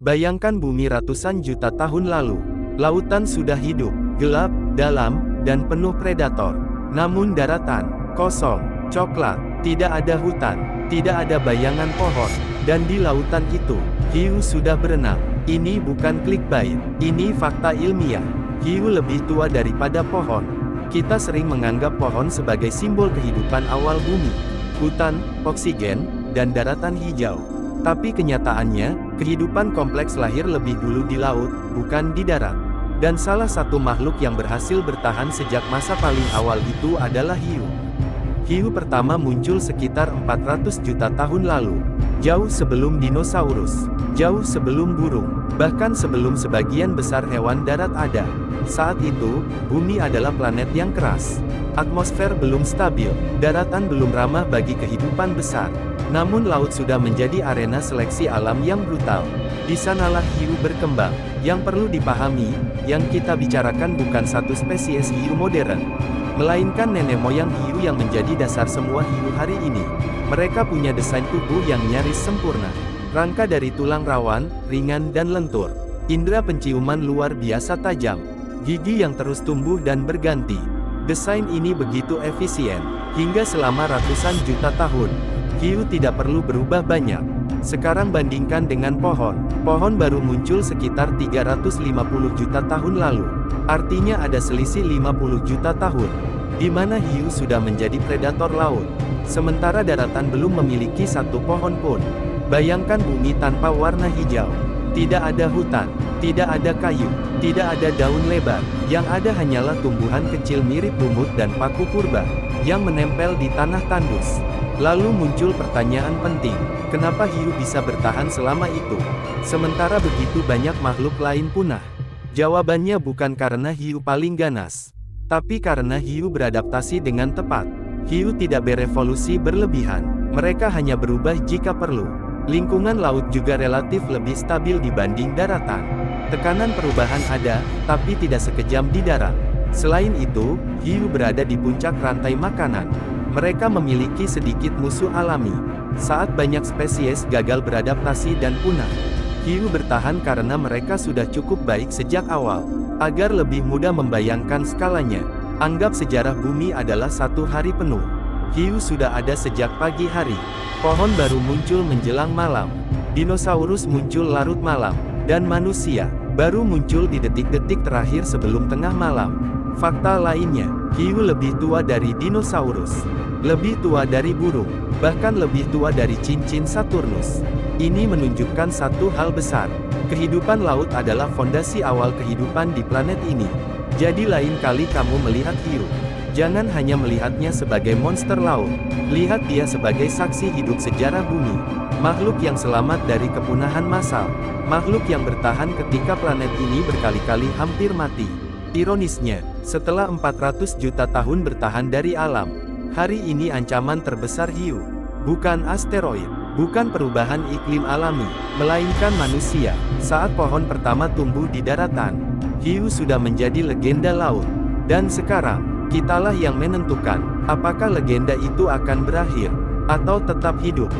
Bayangkan bumi ratusan juta tahun lalu. Lautan sudah hidup, gelap, dalam, dan penuh predator. Namun daratan, kosong, coklat, tidak ada hutan, tidak ada bayangan pohon. Dan di lautan itu, hiu sudah berenang. Ini bukan clickbait, ini fakta ilmiah. Hiu lebih tua daripada pohon. Kita sering menganggap pohon sebagai simbol kehidupan awal bumi. Hutan, oksigen, dan daratan hijau. Tapi kenyataannya, kehidupan kompleks lahir lebih dulu di laut, bukan di darat. Dan salah satu makhluk yang berhasil bertahan sejak masa paling awal itu adalah hiu. Hiu pertama muncul sekitar 400 juta tahun lalu. Jauh sebelum dinosaurus, jauh sebelum burung, bahkan sebelum sebagian besar hewan darat ada. Saat itu, bumi adalah planet yang keras. Atmosfer belum stabil, daratan belum ramah bagi kehidupan besar. Namun laut sudah menjadi arena seleksi alam yang brutal. Di sanalah hiu berkembang. Yang perlu dipahami, yang kita bicarakan bukan satu spesies hiu modern, melainkan nenek moyang hiu yang menjadi dasar semua hiu hari ini. Mereka punya desain tubuh yang nyaris sempurna. Rangka dari tulang rawan, ringan dan lentur. Indera penciuman luar biasa tajam. Gigi yang terus tumbuh dan berganti. Desain ini begitu efisien, hingga selama ratusan juta tahun. Hiu tidak perlu berubah banyak. Sekarang bandingkan dengan pohon. Pohon baru muncul sekitar 350 juta tahun lalu. Artinya ada selisih 50 juta tahun. Di mana hiu sudah menjadi predator laut. Sementara daratan belum memiliki satu pohon pun. Bayangkan bumi tanpa warna hijau. Tidak ada hutan, tidak ada kayu, tidak ada daun lebar. Yang ada hanyalah tumbuhan kecil mirip lumut dan paku purba, yang menempel di tanah tandus. Lalu muncul pertanyaan penting, kenapa hiu bisa bertahan selama itu, sementara begitu banyak makhluk lain punah? Jawabannya bukan karena hiu paling ganas, tapi karena hiu beradaptasi dengan tepat. Hiu tidak berevolusi berlebihan, mereka hanya berubah jika perlu. Lingkungan laut juga relatif lebih stabil dibanding daratan. Tekanan perubahan ada, tapi tidak sekejam di darat. Selain itu, hiu berada di puncak rantai makanan. Mereka memiliki sedikit musuh alami. Saat banyak spesies gagal beradaptasi dan punah, hiu bertahan karena mereka sudah cukup baik sejak awal. Agar lebih mudah membayangkan skalanya, anggap sejarah bumi adalah satu hari penuh. Hiu sudah ada sejak pagi hari. Pohon baru muncul menjelang malam. Dinosaurus muncul larut malam. Dan manusia baru muncul di detik-detik terakhir sebelum tengah malam. Fakta lainnya, hiu lebih tua dari dinosaurus. Lebih tua dari burung. Bahkan lebih tua dari cincin Saturnus. Ini menunjukkan satu hal besar. Kehidupan laut adalah fondasi awal kehidupan di planet ini. Jadi lain kali kamu melihat hiu, jangan hanya melihatnya sebagai monster laut. Lihat dia sebagai saksi hidup sejarah bumi. Makhluk yang selamat dari kepunahan massal. Makhluk yang bertahan ketika planet ini berkali-kali hampir mati. Ironisnya, setelah 400 juta tahun bertahan dari alam, hari ini ancaman terbesar hiu bukan asteroid, bukan perubahan iklim alami, melainkan manusia. Saat pohon pertama tumbuh di daratan, hiu sudah menjadi legenda laut. Dan sekarang, kitalah yang menentukan, apakah legenda itu akan berakhir, atau tetap hidup.